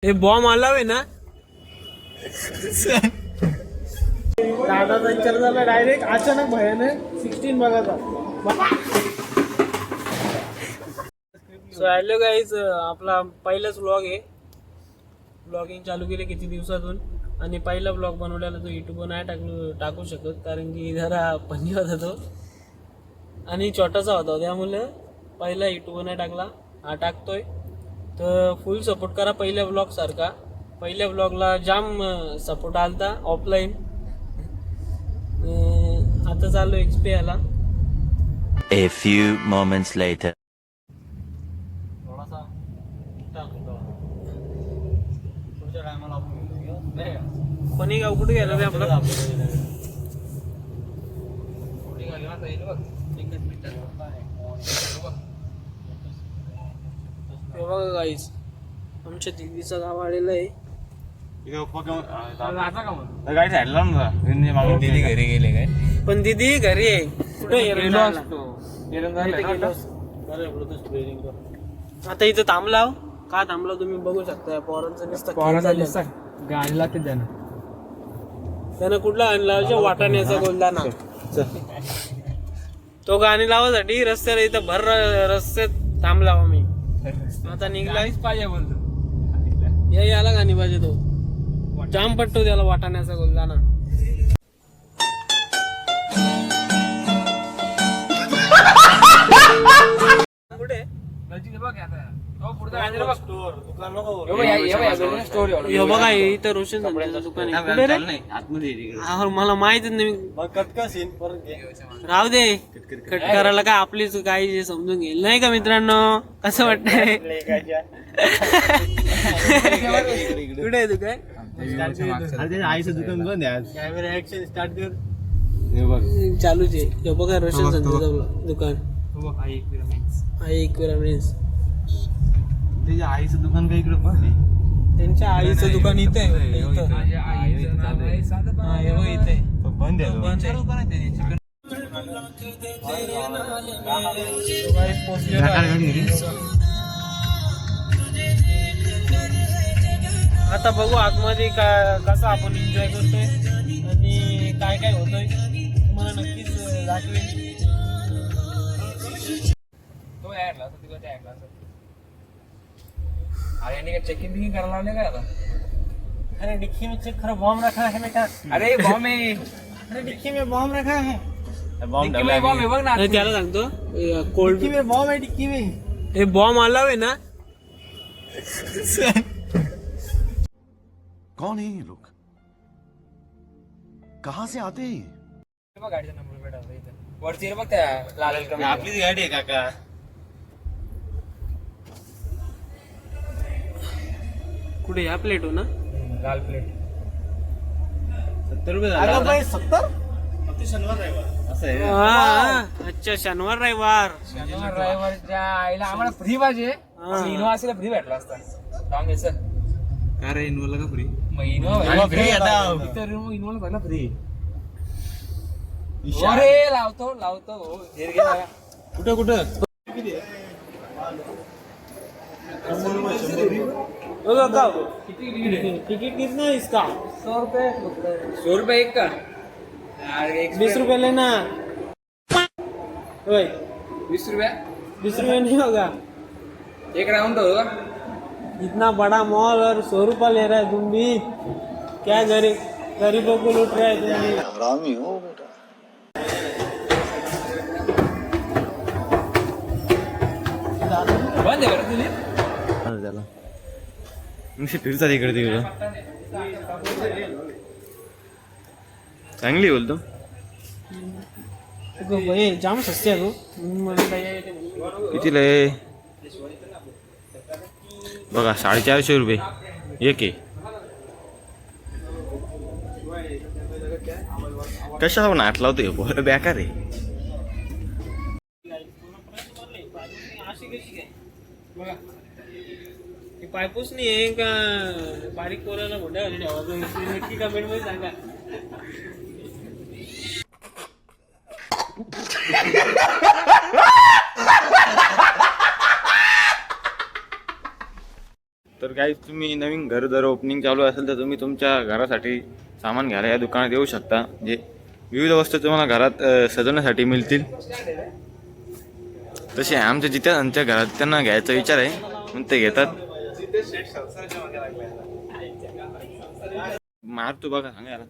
हे बॉम्ब आलावे ना दादाचा विचार झाला डायरेक्ट अचानक भयाने 16 बघायचा. सो हॅलो गाईज, आपला पहिलाच व्लॉग आहे. ब्लॉगिंग चालू केले किती दिवसातून आणि पहिला ब्लॉग बनवल्याला तो यूट्यूबवर नाही टाकू शकत कारण की जरा फनी होता तो आणि छोटासा होता, त्यामुळे पहिला यूट्यूबवर नाही टाकला. हा टाकतोय तर फुल सपोर्ट करा पहिल्या ब्लॉग सारखा. पहिल्या ब्लॉगला जाम सपोर्ट आलता ऑफलाईन. आता चालू एक्सपी आला. A few moments later. थोडासा पुढच्या टायमाला कोणी गाव कुठे गेलं रे आपलं? हे बघा गाईस, आमच्या दिल्लीचं गाव आलेलं आहे. दीदी घरी गेले काय? पण दिदी घरी आहे. कुठे आता इथं थांबला का थांबला तुम्ही बघू शकता. पोरांचं नुसतं गाडी लागते त्यानं कुठला आणला वाटाण्याचा गोलदाना. तो गाणी लावासाठी रस्त्याला इथं भर रस्त्यात थांबला मी. आता निघलाच पाहिजे बोलतो याला गाणी पाहिजे. तो जाम पट्टो त्याला वाटाण्याचा गोलदाना. कुठे बघा इथं रोशन दुकान आहे. मला माहितच नाही. राहू दे कट करायला काय आपलीच काही जे समजून घेईल नाही का मित्रांनो. कसं वाटतंय? कुठे आहे दुकान? आईचं दुकान बंद आहे. ऍक्शन स्टार्ट कर. चालूच आहे. बघा रोशन संजय दुकान आई पिरामिड्स. त्याच्या आईचं दुकान काय इकडे बंद आहे. त्यांच्या आईचं दुकान इथे आहे. बंद आता बघू आतमध्ये कसा आपण एन्जॉय करतोय आणि काय काय होतोय तुम्हाला नक्कीच दाखवेन. अरे चेकिंग बिकिंग करायला लावले काय आता? अरे डिक्की में चेक करो, बॉम्ब रखा है बेटा. अरे बॉम्ब आहे. अरे डिक्की में बॉम्ब रखा है. बॉम्ब आहे बघ ना. त्याला सांगतो कोल्ड डिक्की में बॉम्ब है. डिक्की में हे बॉम्ब आलावे ना. कौन है ये लोग? कहां से आते हैं? गाडीचा नंबर भेटा वरती बघ त्या लाल. आपलीच गाडी आहे काका. कुठे या प्लेट हो ना. लाल प्लेट 70 रुपये झाले. 70 असं आहे. अच्छा शनिवार रविवारच्या आईला आम्हाला फ्री पाहिजे. इनोवा असेल फ्री भेटला असता. काय रे इनवला का फ्री? मग इनोवा फ्री आता इनोवा भरला फ्री. अरे लावतो कुठं तिकीट कितना है इसका? 100 रुपए. 100 रुपये एक का? 20 रुपए लेना. 20 रुपये 20 रुपए नहीं होगा. एक राउंड होगा. इतना बड़ा मॉल और 100 रुपया ले रहा है तुम भी. क्या गरीबों को लूट रहे है तुम भी. हरामी हो बेटा. बंद आहे तुझी. त्याला फिरतात इकडे तिकडे. चांगली बोलतो. जाम सस्ते आहे गो. कितीला आहे बघा? 450 रुपये एक आहे. कशा पण हात लावतो पोरं बेकार आहे. पायपूस नाही आहे का बारीक पोराला मोठ्या नक्की कमेंट मध्ये सांगा. तर तर काही तुम्ही नवीन घर जर ओपनिंग चालू असेल तर तुम्ही तुमच्या घरासाठी सामान घ्यायला या दुकानात येऊ शकता. जे विविध वस्तू तुम्हाला घरात सजवण्यासाठी मिळतील. तसे आमच्या जिथे आमच्या घरात त्यांना घ्यायचा विचार आहे म्हणून ते घेतात. मारतो बघा सांगा याला.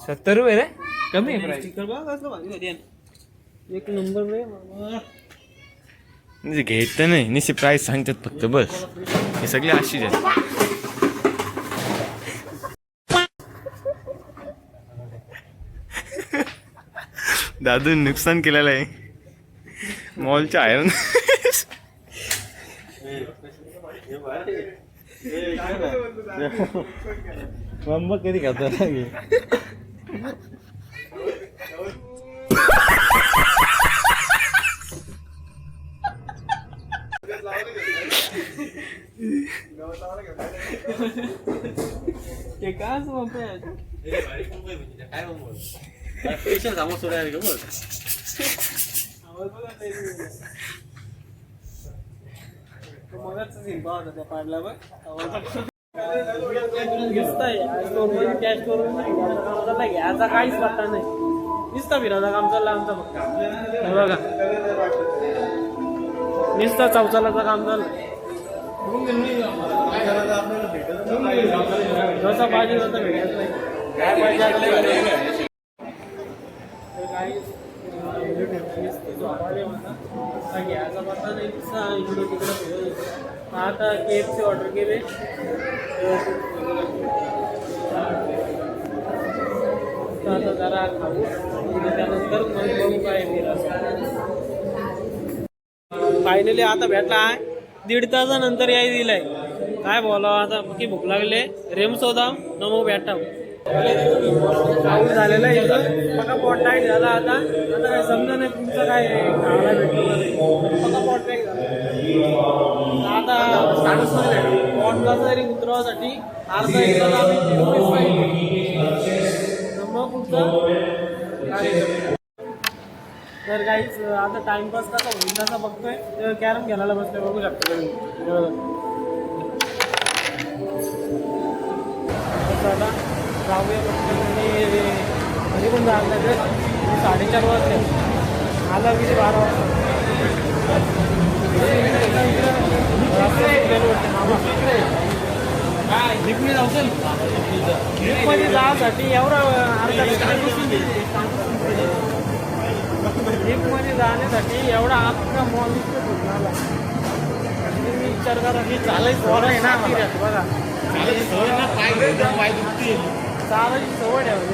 70 रुपये रे, कमी आहे प्राइस. स्टिकर बघ कसलं भारी भारी आहे. एक नंबर रे बाबा. घेत नाही निश्चित प्राईस सांगतात फक्त बस. हे सगळे अशीच आहेत. दादू नुकसान केलेलं आहे मॉलच्या आयरन. कधी खातो ते काय स्पेशल सामोसा सोडायला का बघ. मगच सिंपा होता त्या पाडला बघ. कॅश करून घ्यायचा काहीच पत्ता नाही. नुसता फिरायचा काम चालला आमचा फक्त. हे बघा नुसता चौचालाचा काम चाललं. जसा पाहिजे तसा भेटत नाही. काय पाहिजे घ्यायचा पत्ता नाही. इकडे तिकडे फिरत. आता KFC ऑर्डर केले. आता जरा खाऊ त्यानंतर मग बघू काय फायनली आता भेटला आहे. 1.5 तासानंतर याय दिलाय. काय बोलावं आता की भूक लागले. रेम सोदा नमो भेटा खाऊ झालेलं आहे. पक्का पॉट टाईट झाला. आता आता काय समजा नाही तुमचं काय खायला भेटलं. पक्का पॉट टाईट झाला. आता पॉटला जरी उतरवासाठी अर्धा 1 तास आम्ही पाहिजे. मग पुढचं तर काहीच आता टाइमपास कसा होईल तसा बघतोय. कॅरम खेळायला बसतोय बघू शकतो. आता जाऊया घरी पण जायला लागेल. 4:30 वाजले. आला किती 12 वाजता. मध्ये जाण्यासाठी एवढा अर्धा मध्ये जाण्यासाठी एवढा अख्खा मॉल झाला. तुम्ही विचार करा की चालायची सवय आहे ना बघा. चालायची सवय ठेवायची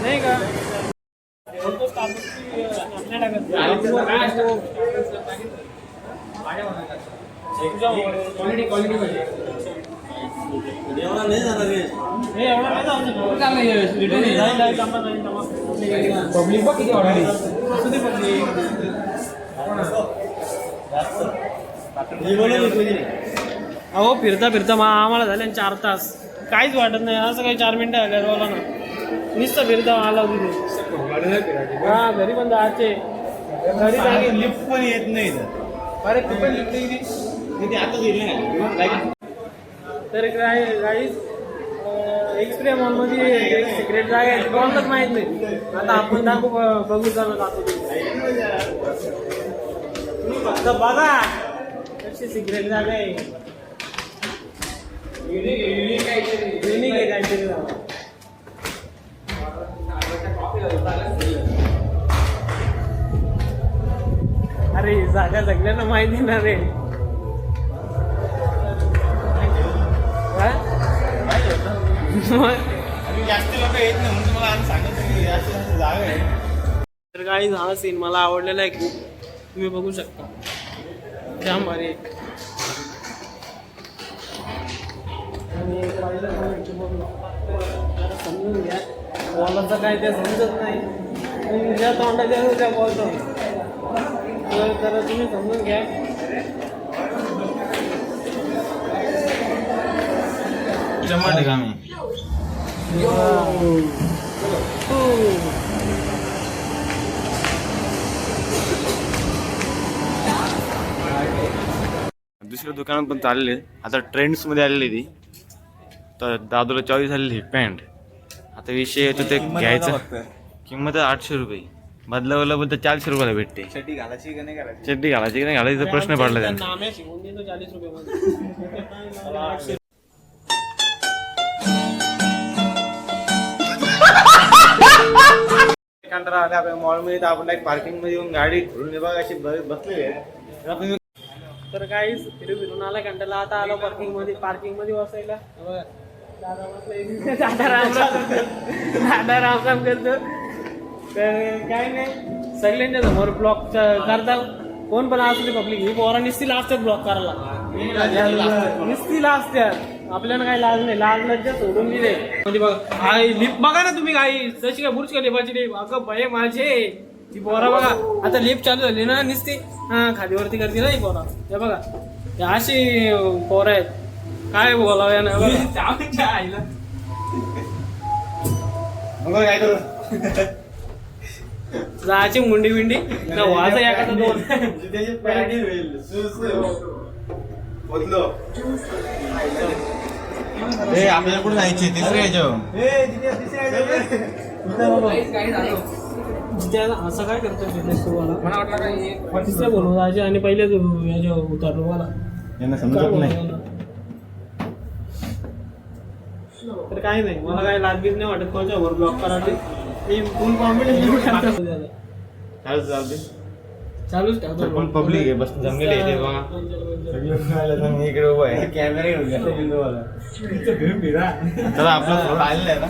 नाही का. पब्लिक बघ किती ऑर्डर. अहो फिरता फिरता आम्हाला झाले 4 तास. काहीच वाटत नाही. असं काही 4 मिनिटं आल्या बोला ना. नुसतं फिरता आला तिथे. हा घरी पण जायचे. घरी जागे लिफ्ट पण येत नाही. अरे तू पण लिफ्ट आता गेली. तर काय गाईज एक्सप्रे मॉलमध्ये सिक्रेट जागा आहे. कोणालाच माहीत नाही. आता आपण दाखवू बघू जाणं दाखवतो. फक्त बघा कशी सिक्रेट जागा आहे. युनिक आहे काहीतरी. अरे जागा सगळ्यांना माहिती ना रे. जास्त लोक येत नाही म्हणून तुम्हाला आम्ही सांगत जागा आहे. तर काही हा सीन मला आवडलेला आहे खूप. तुम्ही बघू शकता. जाम भारी. आणि समजून घ्या बॉलाचं काय ते समजत नाही. तुम्ही ज्या तोंडाच्या त्या बॉलचं तर तुम्ही समजून घ्या. जमा ठिकाणी दुसऱ्या दुकानात पण चाललेले आता ट्रेंड्समध्ये आलेली ती. तर दादूला चॉईस झालेली पॅन्ट. आता विषय येतो ते घ्यायचं. किंमत आहे 800 रुपये. बदलावलं पण तर 400 रुपयाला भेटते. चड्डी घालायची की नाही घालायचा प्रश्न पडला त्यांना. नाम्या शिकून देतो 40 रुपये. कंटाळा आला आपल्या मॉलमध्ये तर आपण पार्किंग मध्ये येऊन गाडी घरून बघा अशी बसलेली आहे. तर काही फिरून आला कंटाळा. आता आलो पार्किंग मध्ये बसायला. दादा बसलाय. दादा रामराम करतो. तर काय नाही सगळ्यांच्या समोर ब्लॉक करता. कोण पण असले पब्लिक ही पोरा निस्ती लाजतात ब्लॉक करायला. निस्ती लाजतात. आपल्याला काही लाज नाही. लाज लज्जा सोडून दिले. म्हणजे बघा हा लिफ्ट बघा ना तुम्ही. काही जशी काय बुर्ज का लिपाची लिप अगं भय माझे ती पोरा बघा. आता लिफ्ट चालू झाली ना निसती खालीवरती करते ना ही पोरा. हे बघा अशी पोरं आहेत. काय बोलावं ना आईला. जायची मुंडी बिंडी ना वाजा एखादा दोन. आपल्याला कुठे जायची तिसऱ्या असं काय करतो मला वाटलं काही तिसऱ्या बोलू जायचे आणि पहिलेच याच्या उतरलो मला यांना समजत नाही. तर काही नाही मला काही लाजगीच नाही वाटत कोणत्या वर ब्लॉक करायचे. मी फुल कॉन्फिडन्स चालूच ठेवतो. पण पब्लिक आहे बस जमलेली आहे बघा. इकडे उभा आहे कॅमेरा चला आपला थोडं आलेलं आहे ना.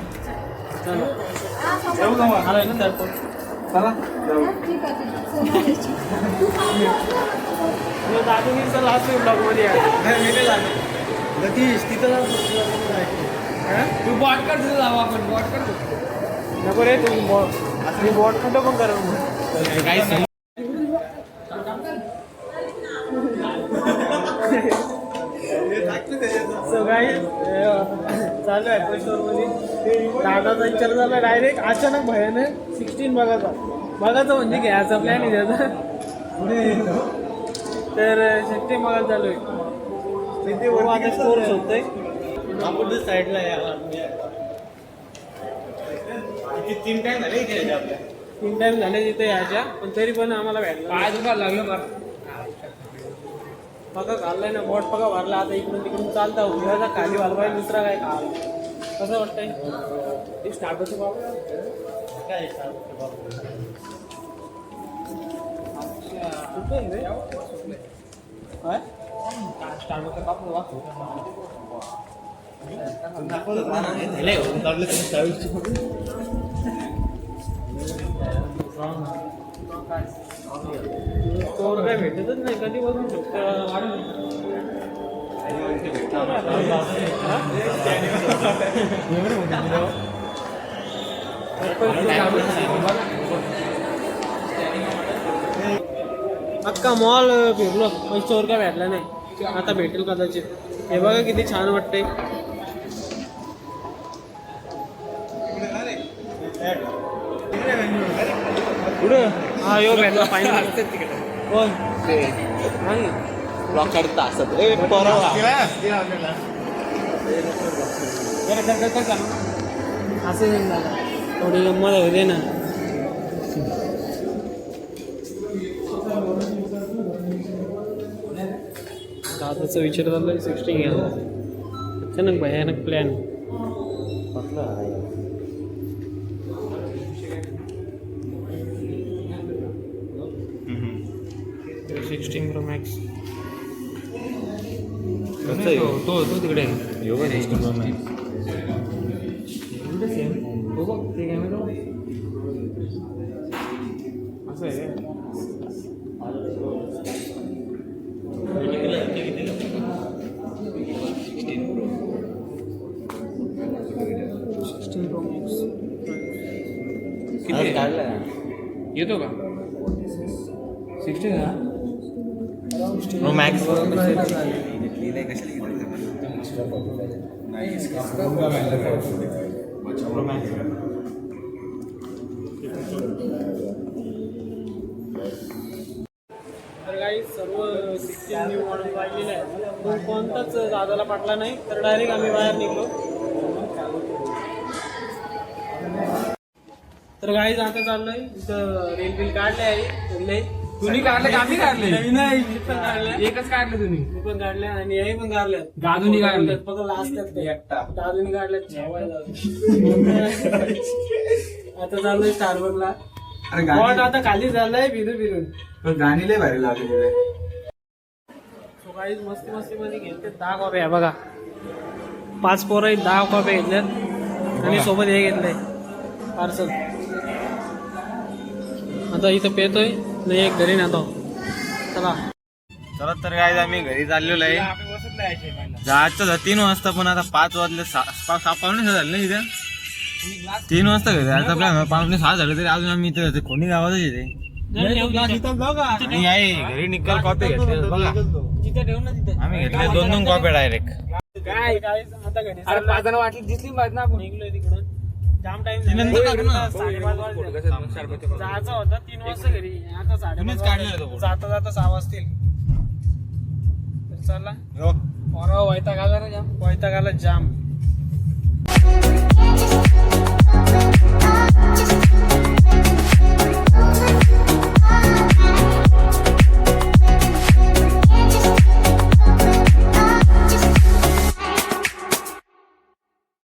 आलाय ना तर चला दादू लास्ट ब्लॉग मध्ये तू बॉट कर जाऊ आपण बॉट करतो नको रे. तुम्ही बॉट कुठं पण करा काही चालू आहे ॲपल स्टोअरमध्ये. दादाचा विचार झाला डायरेक्ट अचानक भयानक 16 बघायचं म्हणजे घ्यायचा प्लॅन आहे त्याचा. तर 16 बघायला चालू आहे. तिथे आता स्टोअर शोधतोय आपण साईडला तीन टाइम झाले तिथे यायच्या. पण तरी पण आम्हाला भेटला. काय दुकान लागलं का पका घाललाय ना. बोट पका भरला. आता इकडून तिकडून चालता उद्याचा खाली वालवाय दुसरा काय खाल कसं वाटतंय. स्टार्टरचं बाबा काय स्टोअर काय भेटतच नाही. कधी बघू शकतो अख्खा मॉल फिरलो पण स्टोअर काय भेटला नाही. आता भेटेल कदाचित. हे बघा किती छान वाटतंय. पुढं हा यो भेटला फायनल. कोण नाही ब्लॉक काढता असत असं थोडी गंमत होते ना. दादाचा विचार झाला 16 घ्यायला. अचानक भयानक प्लॅन. 16 Pro Max तो तिकडे योगा 16 Pro Max हो बघ ते कॅमेरा असं आहे. 16 Pro Max किती येतो का 16 हा Pro Max तर काही सर्व 16 न्यू मॉडेल पाहिलेले आहेत. कोणताच दादाला पटला नाही तर डायरेक्ट आम्ही बाहेर निघलो. तर गाईज आता चाललोय इथं रील बिल काढले आहे सगळे. तुम्ही काढले का आम्ही काढले? नाही मी पण काढले, एकच काढले तुम्ही. मी पण काढले आणि हे पण काढले. दादूनी काढले. फक्त लास्ट दादूनी काढले. आता चाललोय स्टारबकला. बॉट आता खाली झालाय फिरून गाणी लय भारी लागली. सो गाईज मस्ती मस्ती मध्ये घेतले 10 कॉप्या आहे बघा. 5 पोरं आहेत, 10 कॉप्या घेतल्यात आणि सोबत हे घेतलंय पार्सल. आता इथं पेतोय नाही एक घरी नेतो. चला तर काय आम्ही घरी चाललेलो आहे. जायचं होतं 3 वाजता पण आता 5 वाजले. 5:30 झाले ना इथे. 3 वाजता घरी आता प्लॅन 5:30 झाले तरी अजून आम्ही इथे कोणी गावातच येते. आणि आहे घरी निकाल कॉपी घेतले बघा. तिथे ठेव ना तिथे. आम्ही घेतले 2 कॉपी डायरेक्ट. काय काय आता घरी अरे 5 जण वाटली दिसली पाहिजे ना आपण. निघलोय तिकडून. जाम टाइम नंतर टाक ना. 5:30 वाजले. जायचं होतं 3 वाजता घरी. आता 5:30 काढलेला तो. जाता जाता 6 वाजतील. तर चला हो. पोरं वैताग आला रे जाम. वैतागाला जाम. Ah